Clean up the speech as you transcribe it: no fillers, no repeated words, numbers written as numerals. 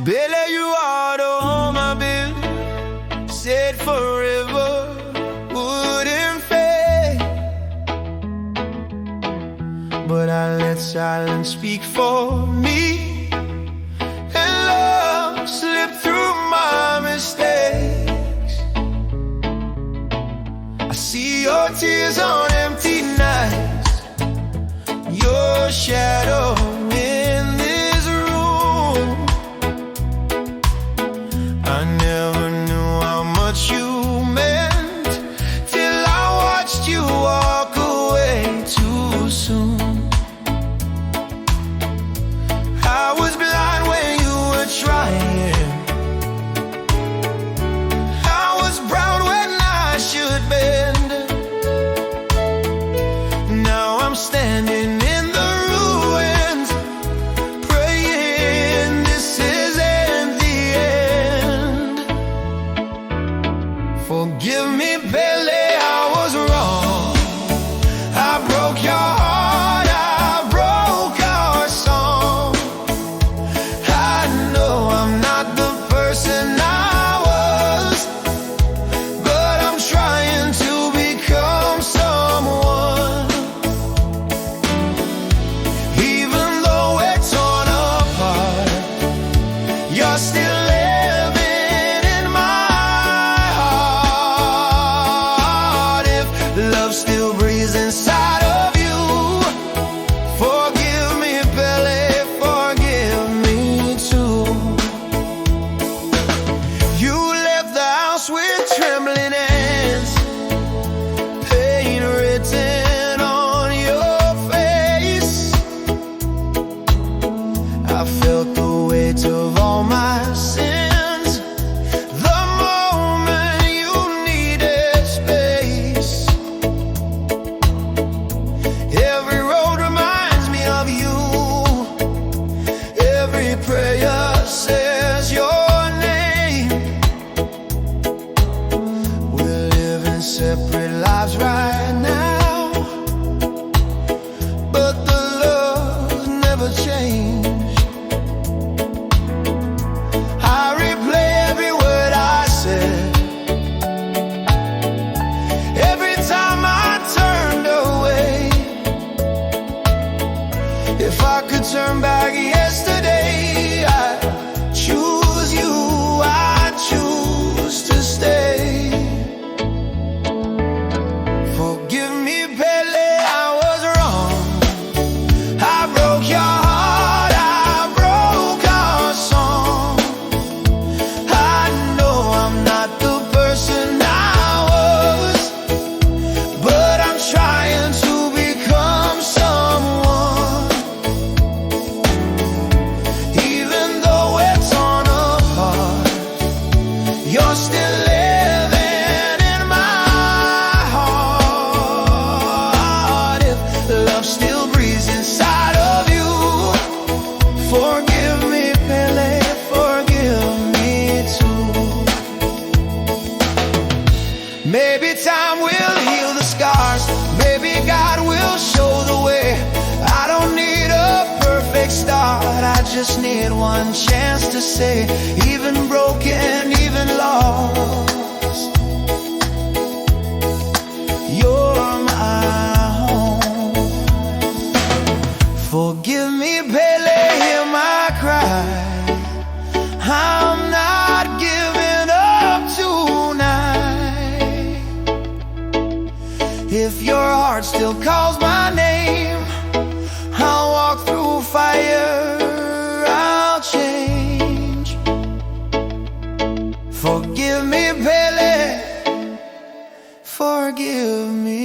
Pele, you are the home I've been. Said forever wouldn't fade, but I let silence speak for me, and love slipped through my mistakes. I see your tears on empty nights, your shadow in this room. I never knew how much you meant till I watched you walk away too soon. I was blind when you were trying, I was proud when I should bend. Now I'm standing in the ruins, praying this isn't the end. Forgive me, Pele, I was wrong. I broke your heart, I broke our song. I know I'm not the person I was, but I'm trying to become someone. Even though we're torn apart, you're still living in my heart. If love still breathes inside of you, forgive me, Pele, forgive me too. You left the house with trembling hands, pain written on your face. I felt the weight of all my sins the moment you needed space. Every road reminds me of you, every prayer says your name. We're living separate lives right now, but the love never changed. I replay every word I said, every time I turned away. If I could turn back yesterday, I'd choose you, I'd choose to stay. Forgive me, Pele, I was wrong. I broke your heart, I broke our song. I know I'm not the person I was, but I'm trying to become someone. Even though we're torn apart, you're still living in my heart. If love still breathes inside of you, forgive me, Pele, forgive me too. Maybe time will heal the scars, maybe God will show the way. I don't need a perfect start, I just need one chance to say, even broken, even lost, you're my home. Forgive me, Pele, hear my cry. I'm not giving up tonight. If your heart still calls my name, I'll walk through fire, I'll change. Forgive me, Pele, forgive me